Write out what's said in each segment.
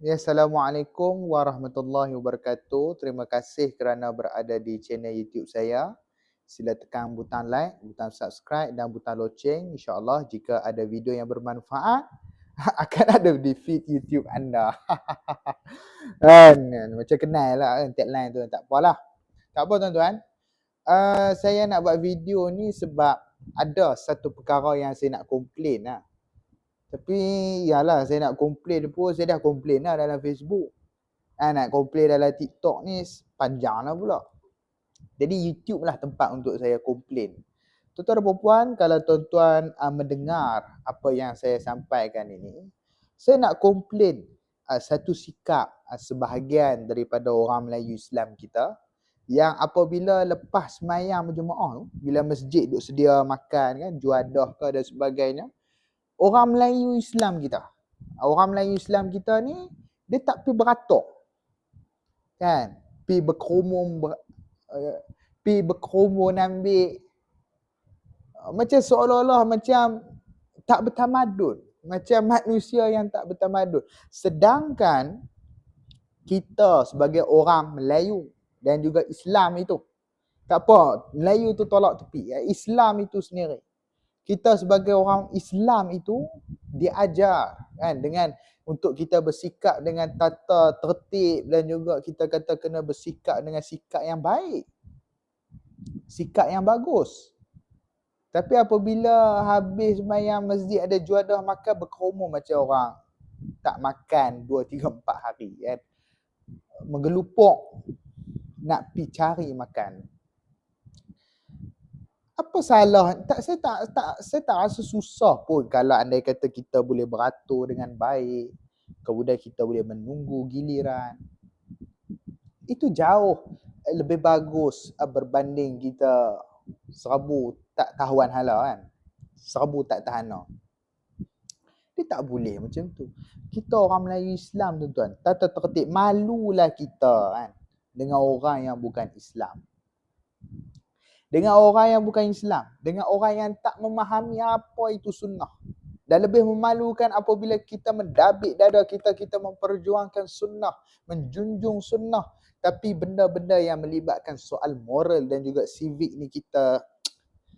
Ya, Assalamualaikum warahmatullahi wabarakatuh. Terima kasih kerana berada di channel YouTube saya. Sila tekan butang like, butang subscribe dan butang loceng. InsyaAllah jika ada video yang bermanfaat, akan ada di feed YouTube anda. Kan? Macam kenal lah kan tagline tu. Tak apalah. Tak apa tuan-tuan. Saya nak buat video ni sebab ada satu perkara yang saya nak komplain lah. Tapi yalah, saya nak komplain pun, saya dah komplain lah dalam Facebook. Nak komplain dalam TikTok ni panjang lah pula. Jadi YouTube lah tempat untuk saya komplain. Tuan-tuan dan puan, kalau tuan-tuan mendengar apa yang saya sampaikan ini, saya nak komplain satu sikap sebahagian daripada orang Melayu Islam kita yang apabila lepas semayang berjemaah tu, bila masjid duk sedia makan kan, juadah ke dan sebagainya, orang Melayu Islam kita ni dia tak pergi beratok kan, pi berkerumun ambil macam seolah-olah macam tak bertamadun, macam manusia yang tak bertamadun. Sedangkan kita sebagai orang Melayu dan juga Islam itu, tak apa, Melayu tu tolak tepi, Islam itu sendiri, kita sebagai orang Islam itu diajar kan dengan untuk kita bersikap dengan tata tertib dan juga kita kata kena bersikap dengan sikap yang baik, sikap yang bagus. Tapi apabila habis sembahyang masjid ada juadah makan, berkerumun macam orang tak makan 2, 3, 4 hari kan. Menggelupuk nak pi cari makan. Apa salah? Saya tak rasa susah pun kalau andai kata kita boleh beratur dengan baik, kemudian kita boleh menunggu giliran. Itu jauh lebih bagus berbanding kita serabut tak tahuan hala kan. Serabut tak tahan. Dia tak boleh macam tu. Kita orang Melayu Islam tuan-tuan, tata tertib, malulah kita kan dengan orang yang bukan Islam. Dengan orang yang bukan Islam, dengan orang yang tak memahami apa itu sunnah. Dan lebih memalukan apabila kita mendabik dada kita, kita memperjuangkan sunnah, menjunjung sunnah, tapi benda-benda yang melibatkan soal moral dan juga civic ni kita,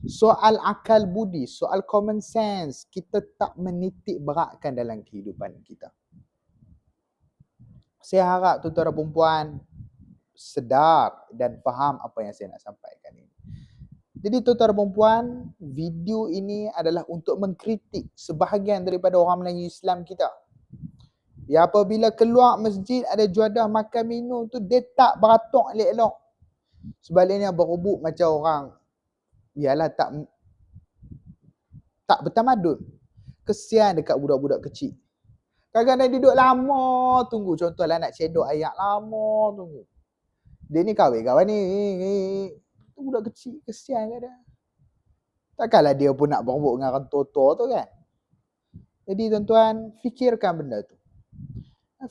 soal akal budi, soal common sense, kita tak menitik beratkan dalam kehidupan kita. Saya harap tuan-tuan dan puan sedar dan faham apa yang saya nak sampaikan ini. Jadi tuan-tuan dan puan, video ini adalah untuk mengkritik sebahagian daripada orang Melayu Islam kita. Ya, apabila keluar masjid ada juadah makan minum tu, dia tak beratok elok-elok. Sebaliknya berebut macam orang ialah tak bertamadun. Kesian dekat budak-budak kecil. Kadang-kadang dia duduk lama tunggu. Contohlah nak cedok ayat lama tunggu. Dia ni kawan ni. Budak kecil, kesian kat dia. Takkanlah dia pun nak berebut dengan orang tua-tua tu kan. Jadi tuan-tuan, fikirkan benda tu.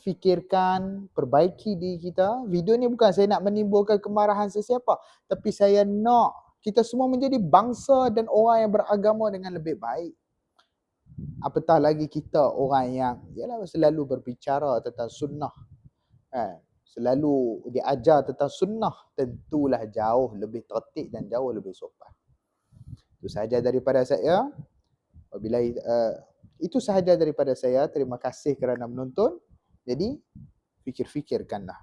Fikirkan, perbaiki diri kita. Video ni bukan saya nak menimbulkan kemarahan sesiapa, tapi saya nak kita semua menjadi bangsa dan orang yang beragama dengan lebih baik. Apatah lagi kita orang yang selalu berbicara tentang sunnah, selalu diajar tentang sunnah, tentulah jauh lebih tertib dan jauh lebih sopan. Itu sahaja daripada saya. Itu sahaja daripada saya. Terima kasih kerana menonton. Jadi fikir-fikirkanlah.